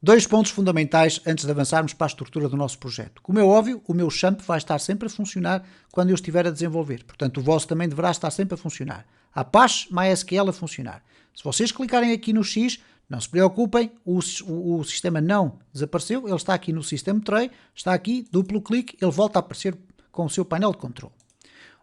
Dois pontos fundamentais antes de avançarmos para a estrutura do nosso projeto. Como é óbvio, o meu XAMPP vai estar sempre a funcionar quando eu estiver a desenvolver. Portanto, o vosso também deverá estar sempre a funcionar. A Apache MySQL a funcionar. Se vocês clicarem aqui no X, não se preocupem, o sistema não desapareceu, ele está aqui no System Tray, está aqui, duplo clique, ele volta a aparecer com o seu painel de controle.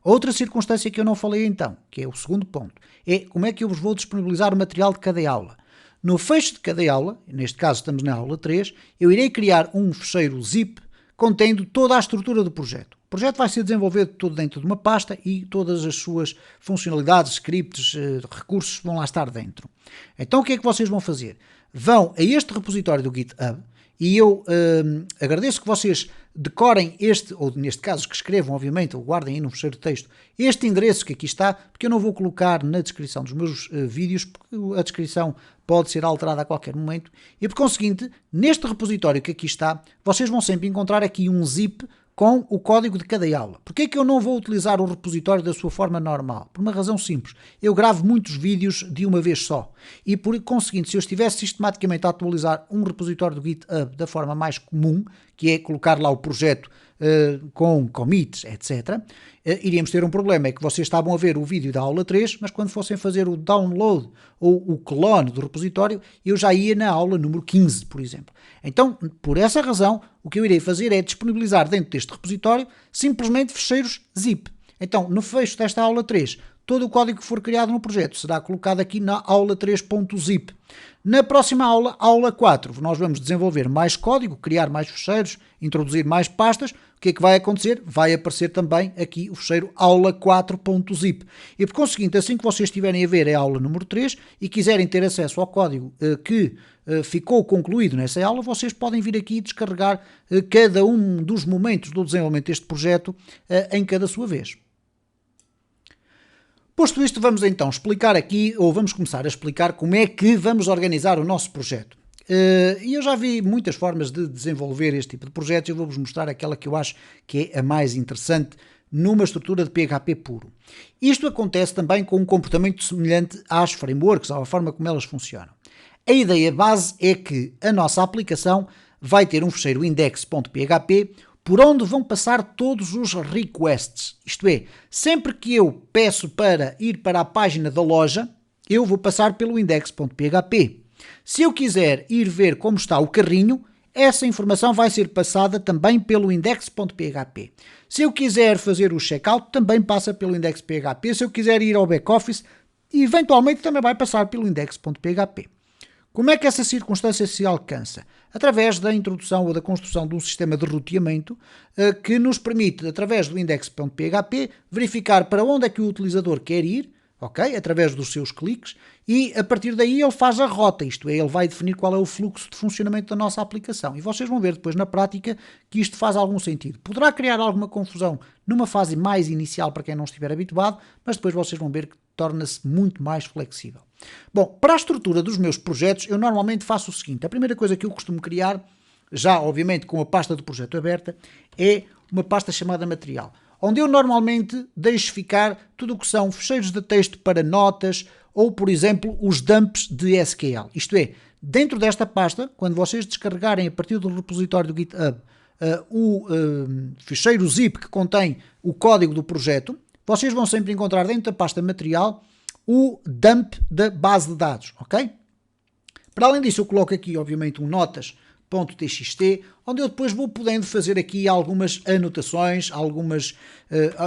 Outra circunstância que eu não falei então, que é o segundo ponto, é como é que eu vos vou disponibilizar o material de cada aula. No fecho de cada aula, neste caso estamos na aula 3, eu irei criar um fecheiro zip contendo toda a estrutura do projeto. O projeto vai ser desenvolvido todo dentro de uma pasta e todas as suas funcionalidades, scripts, recursos vão lá estar dentro. Então o que é que vocês vão fazer? Vão a este repositório do GitHub e eu agradeço que vocês decorem este, ou neste caso que escrevam, obviamente, ou guardem aí no fecheiro de texto, este endereço que aqui está, porque eu não vou colocar na descrição dos meus vídeos, porque a descrição pode ser alterada a qualquer momento, e por conseguinte, neste repositório que aqui está, vocês vão sempre encontrar aqui um zip com o código de cada aula. Porquê é que eu não vou utilizar o repositório da sua forma normal? Por uma razão simples. Eu gravo muitos vídeos de uma vez só. E por conseguinte, se eu estivesse sistematicamente a atualizar um repositório do GitHub da forma mais comum, que é colocar lá o projeto com commits, etc., iríamos ter um problema, é que vocês estavam a ver o vídeo da aula 3, mas quando fossem fazer o download ou o clone do repositório, eu já ia na aula número 15, por exemplo. Então, por essa razão, o que eu irei fazer é disponibilizar dentro deste repositório simplesmente fecheiros zip. Então, no fecho desta aula 3, todo o código que for criado no projeto será colocado aqui na aula 3.zip. Na próxima aula, aula 4, nós vamos desenvolver mais código, criar mais fecheiros, introduzir mais pastas. O que é que vai acontecer? Vai aparecer também aqui o fecheiro aula 4.zip. E por conseguinte, assim que vocês estiverem a ver a aula número 3 e quiserem ter acesso ao código que ficou concluído nessa aula, vocês podem vir aqui e descarregar cada um dos momentos do desenvolvimento deste projeto em cada sua vez. Posto isto, vamos então explicar aqui, ou vamos começar a explicar como é que vamos organizar o nosso projeto. E eu já vi muitas formas de desenvolver este tipo de projetos, eu vou-vos mostrar aquela que eu acho que é a mais interessante numa estrutura de PHP puro. Isto acontece também com um comportamento semelhante às frameworks, à forma como elas funcionam. A ideia base é que a nossa aplicação vai ter um fecheiro index.php por onde vão passar todos os requests. Isto é, sempre que eu peço para ir para a página da loja, eu vou passar pelo index.php. Se eu quiser ir ver como está o carrinho, essa informação vai ser passada também pelo index.php. Se eu quiser fazer o checkout, também passa pelo index.php. Se eu quiser ir ao back-office, eventualmente também vai passar pelo index.php. Como é que essa circunstância se alcança? Através da introdução ou da construção de um sistema de roteamento que nos permite, através do index.php, verificar para onde é que o utilizador quer ir, ok? Através dos seus cliques, e a partir daí ele faz a rota, isto é, ele vai definir qual é o fluxo de funcionamento da nossa aplicação. E vocês vão ver depois na prática que isto faz algum sentido. Poderá criar alguma confusão numa fase mais inicial para quem não estiver habituado, mas depois vocês vão ver que torna-se muito mais flexível. Bom, para a estrutura dos meus projetos, eu normalmente faço o seguinte. A primeira coisa que eu costumo criar, já obviamente com a pasta do projeto aberta, é uma pasta chamada material, onde eu normalmente deixo ficar tudo o que são fecheiros de texto para notas ou, por exemplo, os dumps de SQL. Isto é, dentro desta pasta, quando vocês descarregarem a partir do repositório do GitHub o ficheiro zip que contém o código do projeto, vocês vão sempre encontrar dentro da pasta material o dump da base de dados, ok? Para além disso, eu coloco aqui, obviamente, um notas.txt, onde eu depois vou podendo fazer aqui algumas anotações,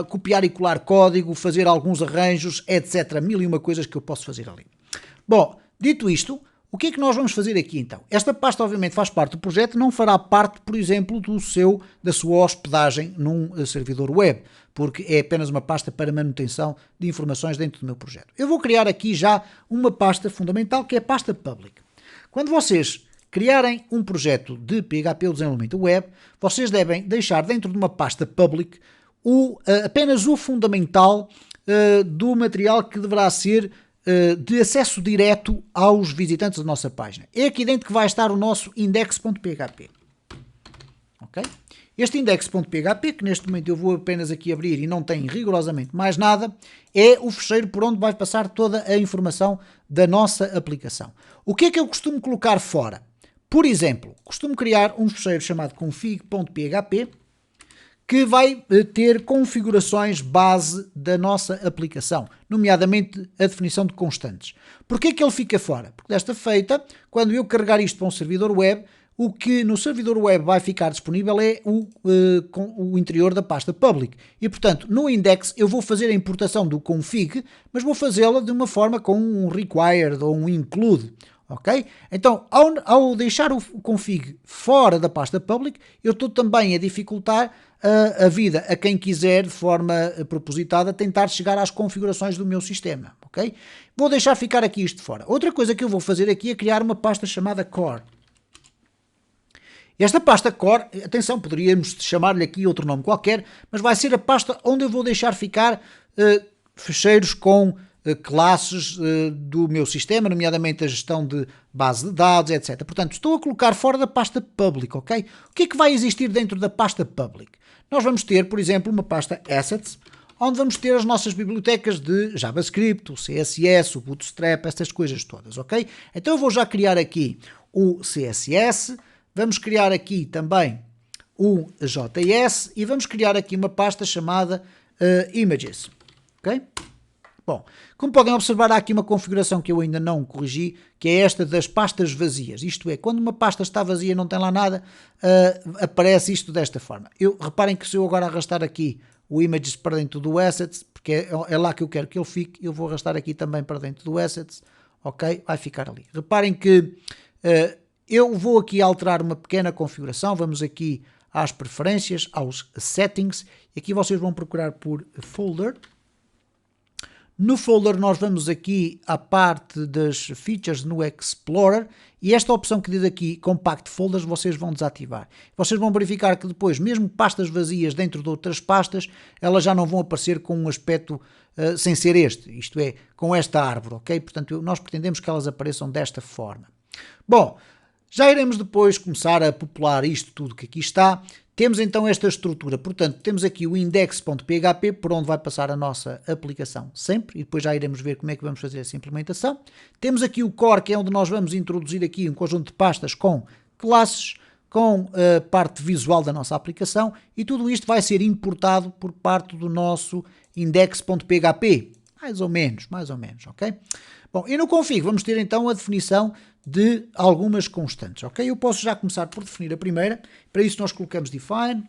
copiar e colar código, fazer alguns arranjos, etc. Mil e uma coisas que eu posso fazer ali. Bom, dito isto, o que é que nós vamos fazer aqui então? Esta pasta obviamente faz parte do projeto, não fará parte, por exemplo, da sua hospedagem num servidor web, porque é apenas uma pasta para manutenção de informações dentro do meu projeto. Eu vou criar aqui já uma pasta fundamental, que é a pasta public. Quando vocês criarem um projeto de PHP ou desenvolvimento web, vocês devem deixar dentro de uma pasta public apenas o fundamental do material que deverá ser de acesso direto aos visitantes da nossa página. É aqui dentro que vai estar o nosso index.php. Ok? Este index.php, que neste momento eu vou apenas aqui abrir e não tem rigorosamente mais nada, é o fecheiro por onde vai passar toda a informação da nossa aplicação. O que é que eu costumo colocar fora? Por exemplo, costumo criar um fecheiro chamado config.php que vai ter configurações base da nossa aplicação, nomeadamente a definição de constantes. Porquê que ele fica fora? Porque desta feita, quando eu carregar isto para um servidor web, o que no servidor web vai ficar disponível é o interior da pasta public. E, portanto, no index eu vou fazer a importação do config, mas vou fazê-la de uma forma com um required ou um include. Ok? Então, ao deixar o config fora da pasta public, eu estou também a dificultar a vida a quem quiser, de forma propositada, tentar chegar às configurações do meu sistema. Ok? Vou deixar ficar aqui isto fora. Outra coisa que eu vou fazer aqui é criar uma pasta chamada core. Esta pasta core, atenção, poderíamos chamar-lhe aqui outro nome qualquer, mas vai ser a pasta onde eu vou deixar ficar fecheiros com classes do meu sistema, nomeadamente a gestão de base de dados, etc. Portanto, estou a colocar fora da pasta public, ok? O que é que vai existir dentro da pasta public? Nós vamos ter, por exemplo, uma pasta assets, onde vamos ter as nossas bibliotecas de JavaScript, o CSS, o Bootstrap, estas coisas todas, ok? Então eu vou já criar aqui o CSS, vamos criar aqui também o JS e vamos criar aqui uma pasta chamada Images, ok? Bom, como podem observar, há aqui uma configuração que eu ainda não corrigi, que é esta das pastas vazias. Isto é, quando uma pasta está vazia e não tem lá nada, aparece isto desta forma. Reparem que se eu agora arrastar aqui o Images para dentro do Assets, porque é lá que eu quero que ele fique, eu vou arrastar aqui também para dentro do Assets, ok? Vai ficar ali. Reparem que eu vou aqui alterar uma pequena configuração, vamos aqui às preferências, aos settings, e aqui vocês vão procurar por folder. No folder nós vamos aqui à parte das features no Explorer e esta opção que diz aqui Compact Folders vocês vão desativar. Vocês vão verificar que depois, mesmo pastas vazias dentro de outras pastas, elas já não vão aparecer com um aspecto sem ser este, isto é, com esta árvore, ok? Portanto, nós pretendemos que elas apareçam desta forma. Bom, já iremos depois começar a popular isto tudo que aqui está. Temos então esta estrutura, portanto, temos aqui o index.php, por onde vai passar a nossa aplicação sempre, e depois já iremos ver como é que vamos fazer essa implementação. Temos aqui o core, que é onde nós vamos introduzir aqui um conjunto de pastas com classes, com a parte visual da nossa aplicação, e tudo isto vai ser importado por parte do nosso index.php, mais ou menos, ok? Bom, e no config vamos ter então a definição de algumas constantes, ok? Eu posso já começar por definir a primeira, para isso nós colocamos define,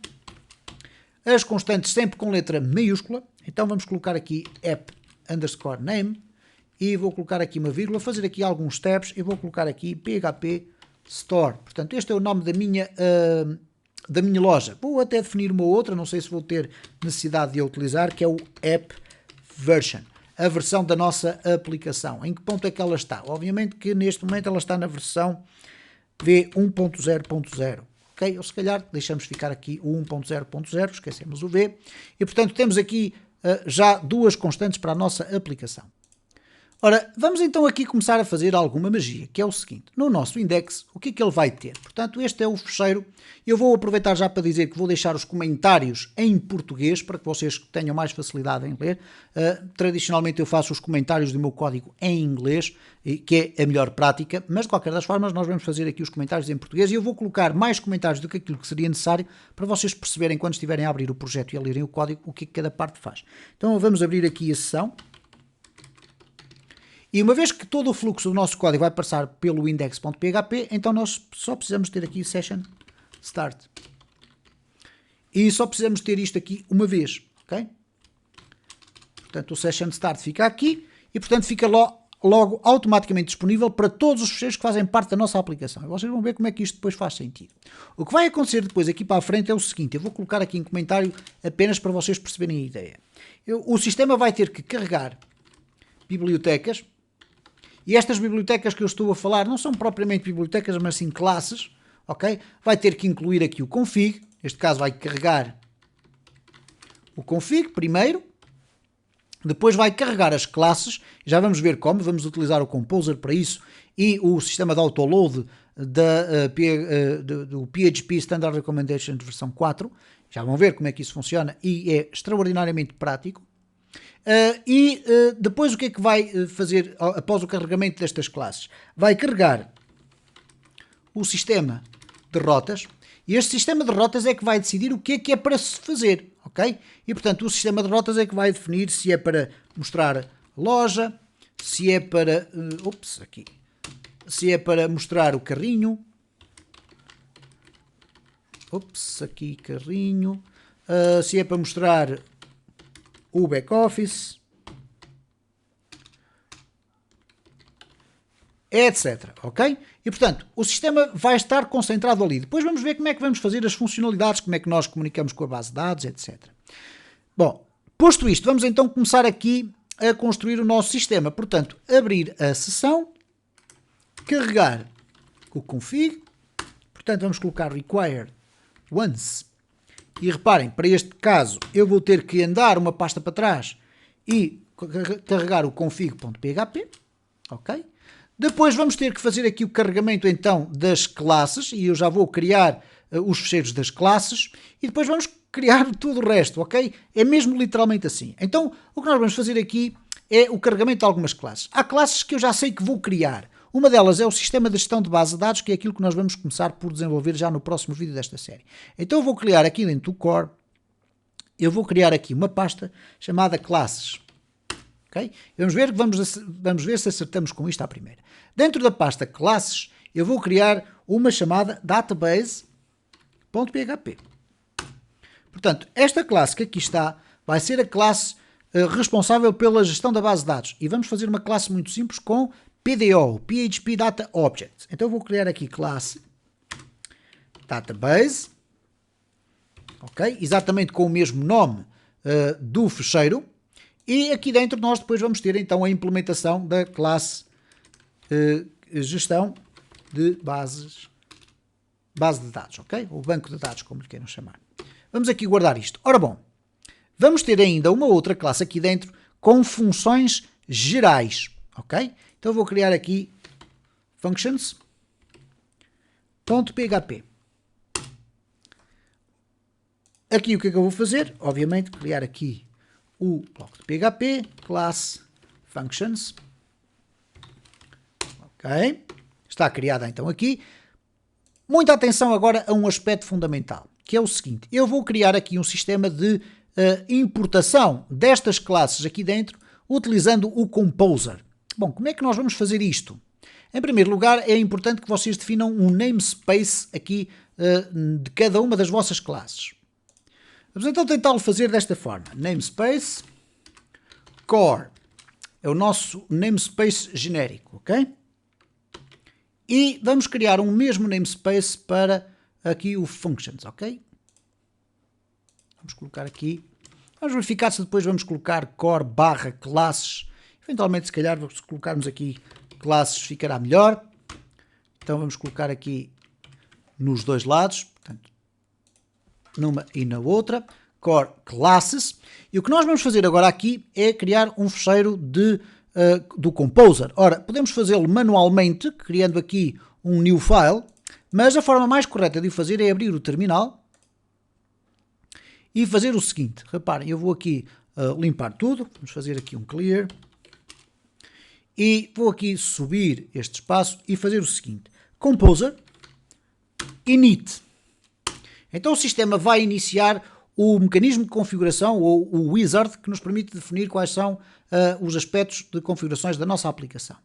as constantes sempre com letra maiúscula, então vamos colocar aqui app_name, e vou colocar aqui uma vírgula, fazer aqui alguns tabs, e vou colocar aqui php store, portanto este é o nome da minha loja. Vou até definir uma outra, não sei se vou ter necessidade de a utilizar, que é o app version. A versão da nossa aplicação. Em que ponto é que ela está? Obviamente que neste momento ela está na versão v1.0.0, ok? Ou se calhar deixamos ficar aqui o 1.0.0, esquecemos o v, e portanto temos aqui já duas constantes para a nossa aplicação. Ora, vamos então aqui começar a fazer alguma magia, que é o seguinte, no nosso index, o que é que ele vai ter? Portanto, este é o fecheiro, eu vou aproveitar já para dizer que vou deixar os comentários em português, para que vocês tenham mais facilidade em ler. Tradicionalmente eu faço os comentários do meu código em inglês, que é a melhor prática, mas de qualquer das formas nós vamos fazer aqui os comentários em português, e eu vou colocar mais comentários do que aquilo que seria necessário, para vocês perceberem quando estiverem a abrir o projeto e a lerem o código, o que é que cada parte faz. Então vamos abrir aqui a sessão. E uma vez que todo o fluxo do nosso código vai passar pelo index.php, então nós só precisamos ter aqui session start. E só precisamos ter isto aqui uma vez, ok? Portanto, o session start fica aqui e, portanto, fica logo automaticamente disponível para todos os fecheiros que fazem parte da nossa aplicação. E vocês vão ver como é que isto depois faz sentido. O que vai acontecer depois aqui para a frente é o seguinte, eu vou colocar aqui em comentário apenas para vocês perceberem a ideia. O sistema vai ter que carregar bibliotecas. E estas bibliotecas que eu estou a falar não são propriamente bibliotecas, mas sim classes, ok? Vai ter que incluir aqui o config, neste caso vai carregar o config primeiro, depois vai carregar as classes, já vamos ver como, vamos utilizar o Composer para isso, e o sistema de autoload do PHP Standard Recommendation de versão 4, já vão ver como é que isso funciona, e é extraordinariamente prático. Depois o que é que vai fazer após o carregamento destas classes? Vai carregar o sistema de rotas, e este sistema de rotas é que vai decidir o que é para se fazer, ok? E portanto o sistema de rotas é que vai definir se é para mostrar loja, se é para, se é para mostrar o carrinho, aqui carrinho, se é para mostrar o back-office, etc. Ok? E portanto, o sistema vai estar concentrado ali. Depois vamos ver como é que vamos fazer as funcionalidades, como é que nós comunicamos com a base de dados, etc. Bom, posto isto, vamos então começar aqui a construir o nosso sistema. Portanto, abrir a sessão, carregar o config, portanto vamos colocar require once, e reparem, para este caso eu vou ter que andar uma pasta para trás e carregar o config.php, ok? Depois vamos ter que fazer aqui o carregamento então das classes, e eu já vou criar os fecheiros das classes, e depois vamos criar tudo o resto, ok? É mesmo literalmente assim. Então o que nós vamos fazer aqui é o carregamento de algumas classes. Há classes que eu já sei que vou criar. Uma delas é o sistema de gestão de base de dados, que é aquilo que nós vamos começar por desenvolver já no próximo vídeo desta série. Então eu vou criar aqui dentro do core, eu vou criar aqui uma pasta chamada classes. Okay? Vamos ver se acertamos com isto à primeira. Dentro da pasta classes, eu vou criar uma chamada database.php. Portanto, esta classe que aqui está vai ser a classe responsável pela gestão da base de dados. E vamos fazer uma classe muito simples com PDO, PHP Data Object. Então eu vou criar aqui classe database, ok? Exatamente com o mesmo nome do fecheiro. E aqui dentro nós depois vamos ter então a implementação da classe gestão de base de dados, ok? Ou banco de dados, como lhe queiram chamar. Vamos aqui guardar isto. Ora bom, vamos ter ainda uma outra classe aqui dentro com funções gerais, ok? Então eu vou criar aqui functions.php. Aqui o que é que eu vou fazer? Obviamente criar aqui o bloco de PHP, classe functions. Ok? Está criada então aqui. Muita atenção agora a um aspecto fundamental, que é o seguinte. Eu vou criar aqui um sistema de importação destas classes aqui dentro, utilizando o Composer. Bom, como é que nós vamos fazer isto? Em primeiro lugar, é importante que vocês definam um namespace aqui de cada uma das vossas classes. Vamos então tentá-lo fazer desta forma. Namespace core é o nosso namespace genérico, ok? E vamos criar um mesmo namespace para aqui o functions, ok? Vamos colocar aqui. Vamos verificar se depois vamos colocar core barra classes. Eventualmente, se calhar, se colocarmos aqui classes ficará melhor. Então vamos colocar aqui nos dois lados, portanto, numa e na outra, core classes. E o que nós vamos fazer agora aqui é criar um fecheiro do Composer. Ora, podemos fazê-lo manualmente, criando aqui um new file, mas a forma mais correta de o fazer é abrir o terminal e fazer o seguinte. Reparem, eu vou aqui limpar tudo, vamos fazer aqui um clear, e vou aqui subir este espaço e fazer o seguinte. Composer init. Então o sistema vai iniciar o mecanismo de configuração, ou o wizard, que nos permite definir quais são os aspectos de configurações da nossa aplicação.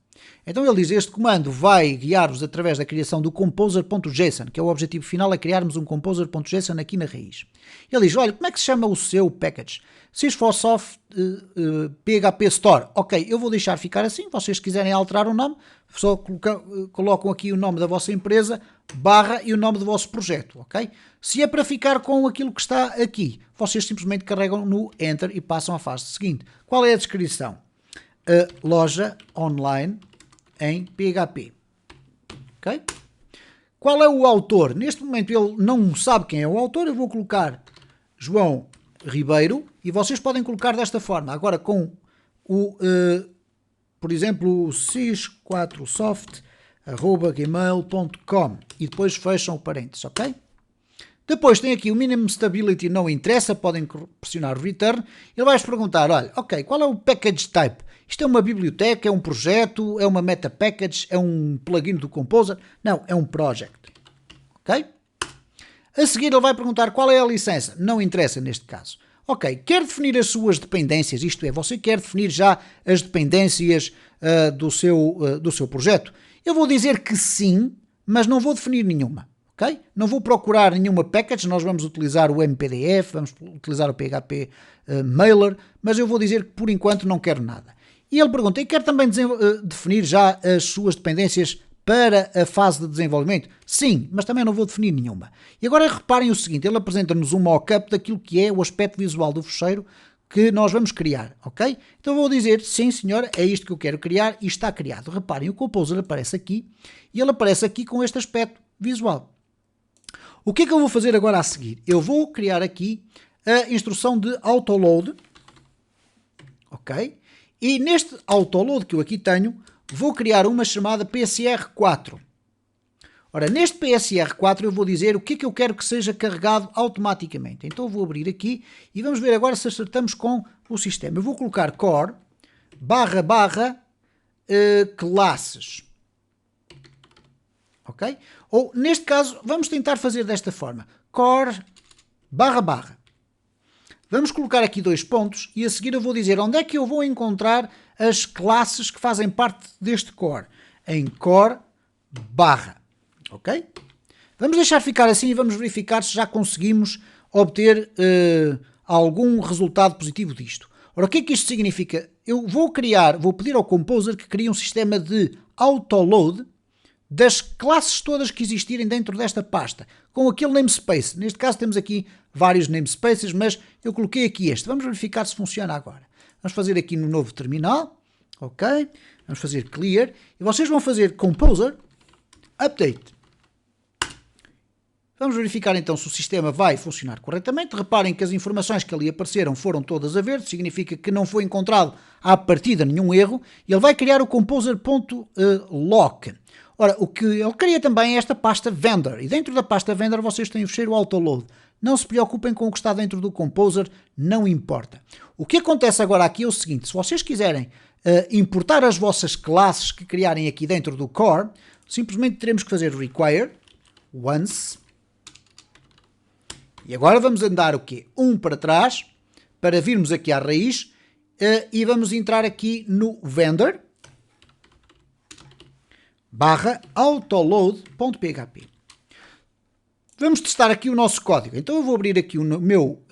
Então ele diz, este comando vai guiar-vos através da criação do composer.json, que é o objetivo final, é criarmos um composer.json aqui na raiz. Ele diz, olha, como é que se chama o seu package? Sysforsoft PHP Store. Ok, eu vou deixar ficar assim, vocês quiserem alterar o nome, só colocam aqui o nome da vossa empresa, barra e o nome do vosso projeto, ok? Se é para ficar com aquilo que está aqui, vocês simplesmente carregam no Enter e passam à fase seguinte. Qual é a descrição? Loja online em PHP. Ok? Qual é o autor? Neste momento ele não sabe quem é o autor, eu vou colocar João Ribeiro e vocês podem colocar desta forma, agora com o, por exemplo, o sys4soft@gmail.com e depois fecham o parênteses, ok? Depois tem aqui o minimum stability, não interessa, podem pressionar o return. Ele vai-vos perguntar, olha, ok, qual é o package type? Isto é uma biblioteca, é um projeto, é uma meta package, é um plugin do Composer? Não, é um project. Ok? A seguir ele vai perguntar qual é a licença. Não interessa neste caso. Ok, quer definir as suas dependências, isto é, você quer definir já as dependências do seu projeto? Eu vou dizer que sim, mas não vou definir nenhuma. Okay? Não vou procurar nenhuma package, nós vamos utilizar o MPDF, vamos utilizar o PHP Mailer, mas eu vou dizer que por enquanto não quero nada. E ele pergunta, e quer também definir já as suas dependências para a fase de desenvolvimento? Sim, mas também não vou definir nenhuma. E agora reparem o seguinte, ele apresenta-nos um mock-up daquilo que é o aspecto visual do fecheiro que nós vamos criar, ok? Então eu vou dizer, sim senhora, é isto que eu quero criar e está criado. Reparem, o Composer aparece aqui e ele aparece aqui com este aspecto visual. O que é que eu vou fazer agora a seguir? Eu vou criar aqui a instrução de autoload, ok? E neste autoload que eu aqui tenho, vou criar uma chamada PSR4. Ora, neste PSR4 eu vou dizer o que é que eu quero que seja carregado automaticamente. Então eu vou abrir aqui e vamos ver agora se acertamos com o sistema. Eu vou colocar core / classes. Ok? Ou, neste caso, vamos tentar fazer desta forma. Core / Vamos colocar aqui 2 pontos e a seguir eu vou dizer onde é que eu vou encontrar as classes que fazem parte deste core. Em core / Ok? Vamos deixar ficar assim e vamos verificar se já conseguimos obter algum resultado positivo disto. Ora, o que é que isto significa? Eu vou pedir ao Composer que crie um sistema de autoload das classes todas que existirem dentro desta pasta, com aquele namespace. Neste caso temos aqui vários namespaces, mas eu coloquei aqui este. Vamos verificar se funciona agora. Vamos fazer aqui no novo terminal, ok? Vamos fazer clear, e vocês vão fazer Composer, update. Vamos verificar então se o sistema vai funcionar corretamente. Reparem que as informações que ali apareceram foram todas a verde, significa que não foi encontrado à partida nenhum erro. Ele vai criar o composer.lock. Ora, o que ele cria também é esta pasta vendor, e dentro da pasta vendor vocês têm o fecheiro autoload. Não se preocupem com o que está dentro do Composer, não importa. O que acontece agora aqui é o seguinte, se vocês quiserem importar as vossas classes que criarem aqui dentro do core, simplesmente teremos que fazer require once. E agora vamos andar o quê? Para trás, para virmos aqui à raiz, e vamos entrar aqui no vendor / autoload.php. Vamos testar aqui o nosso código. Então eu vou abrir aqui o meu,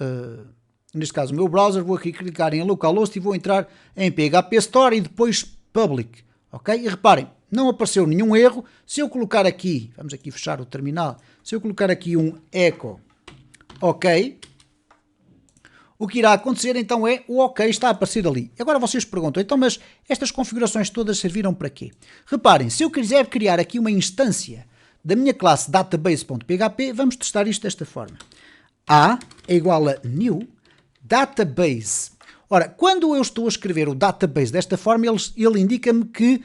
neste caso o meu browser, vou aqui clicar em localhost e vou entrar em PHP Store e depois public. Ok? E reparem, não apareceu nenhum erro. Se eu colocar aqui, vamos aqui fechar o terminal, se eu colocar aqui um echo ok, o que irá acontecer então é o ok está a aparecer ali. Agora vocês perguntam, então mas estas configurações todas serviram para quê? Reparem, se eu quiser criar aqui uma instância da minha classe database.php, vamos testar isto desta forma. A é igual a new database. Ora, quando eu estou a escrever o database desta forma, ele indica-me que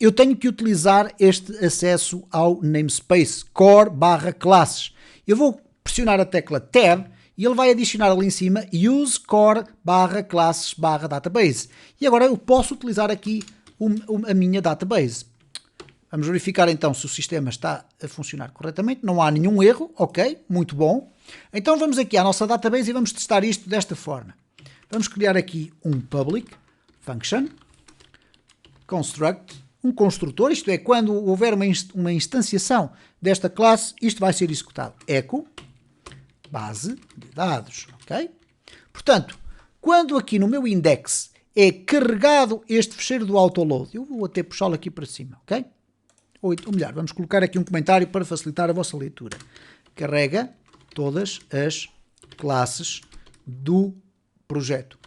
eu tenho que utilizar este acesso ao namespace core / classes. Eu vou pressionar a tecla Tab e ele vai adicionar ali em cima use core / classes / database. E agora eu posso utilizar aqui a minha database. Vamos verificar então se o sistema está a funcionar corretamente. Não há nenhum erro, ok, muito bom. Então vamos aqui à nossa database e vamos testar isto desta forma. Vamos criar aqui um public function construct, um construtor, isto é, quando houver uma instanciação desta classe, isto vai ser executado. Echo base de dados, ok? Portanto, quando aqui no meu index é carregado este fecheiro do autoload, eu vou até puxá-lo aqui para cima, ok? Ou melhor, vamos colocar aqui um comentário para facilitar a vossa leitura. Carrega todas as classes do projeto,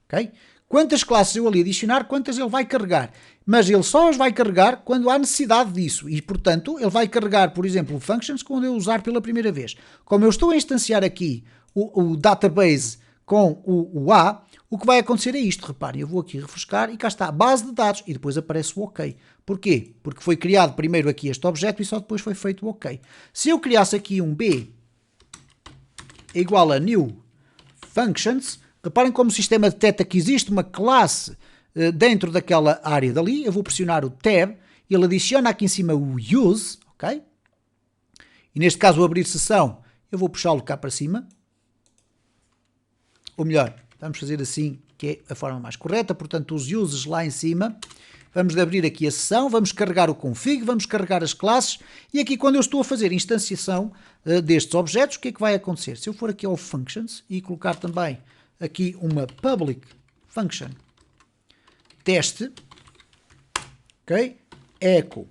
ok? Quantas classes eu ali adicionar, quantas ele vai carregar. Mas ele só as vai carregar quando há necessidade disso. E, portanto, ele vai carregar, por exemplo, functions quando eu usar pela primeira vez. Como eu estou a instanciar aqui o database com o A, o que vai acontecer é isto. Reparem, eu vou aqui refrescar e cá está a base de dados. E depois aparece o OK. Porquê? Porque foi criado primeiro aqui este objeto e só depois foi feito o OK. Se eu criasse aqui um B igual a new functions, Reparem como o sistema detecta que existe uma classe dentro daquela área dali. Eu vou pressionar o Tab, ele adiciona aqui em cima o Use, ok? E neste caso o abrir sessão, eu vou puxá-lo cá para cima. Ou melhor, vamos fazer assim, que é a forma mais correta. Portanto, os uses lá em cima. Vamos abrir aqui a sessão, vamos carregar o config, vamos carregar as classes. E aqui quando eu estou a fazer instanciação destes objetos, o que é que vai acontecer? Se eu for aqui ao Functions e colocar também aqui uma Public Function teste, ok? Echo,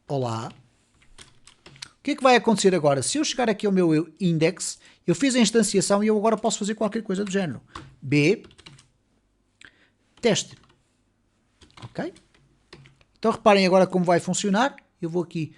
olá. O que é que vai acontecer agora? Se eu chegar aqui ao meu index, eu fiz a instanciação e eu agora posso fazer qualquer coisa do género. B, teste. Ok? Então reparem agora como vai funcionar. Eu vou aqui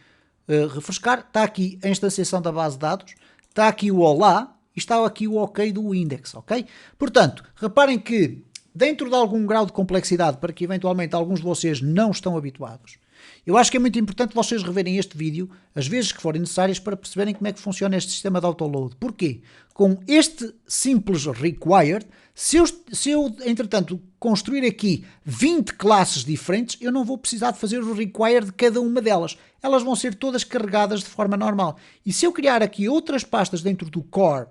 refrescar. Está aqui a instanciação da base de dados. Está aqui o olá. E está aqui o ok do index. Ok? Portanto, reparem que dentro de algum grau de complexidade, para que eventualmente alguns de vocês não estão habituados, eu acho que é muito importante vocês reverem este vídeo as vezes que forem necessárias para perceberem como é que funciona este sistema de autoload. Porquê? Com este simples required, se eu entretanto construir aqui 20 classes diferentes, eu não vou precisar de fazer o required de cada uma delas. Elas vão ser todas carregadas de forma normal. E se eu criar aqui outras pastas dentro do core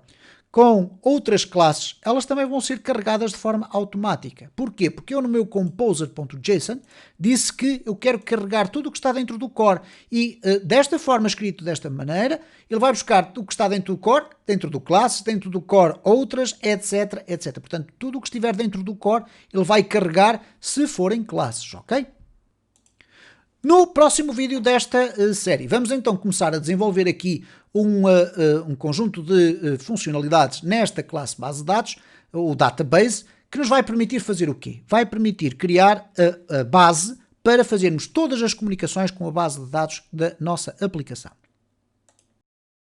com outras classes, elas também vão ser carregadas de forma automática. Porquê? Porque eu no meu composer.json disse que eu quero carregar tudo o que está dentro do core e desta forma, escrito desta maneira, ele vai buscar o que está dentro do core, dentro do classe, dentro do core outras, etc, etc. Portanto, tudo o que estiver dentro do core, ele vai carregar se forem classes, ok? No próximo vídeo desta série, vamos então começar a desenvolver aqui um conjunto de funcionalidades nesta classe base de dados, o database, que nos vai permitir fazer o quê? Vai permitir criar a base para fazermos todas as comunicações com a base de dados da nossa aplicação.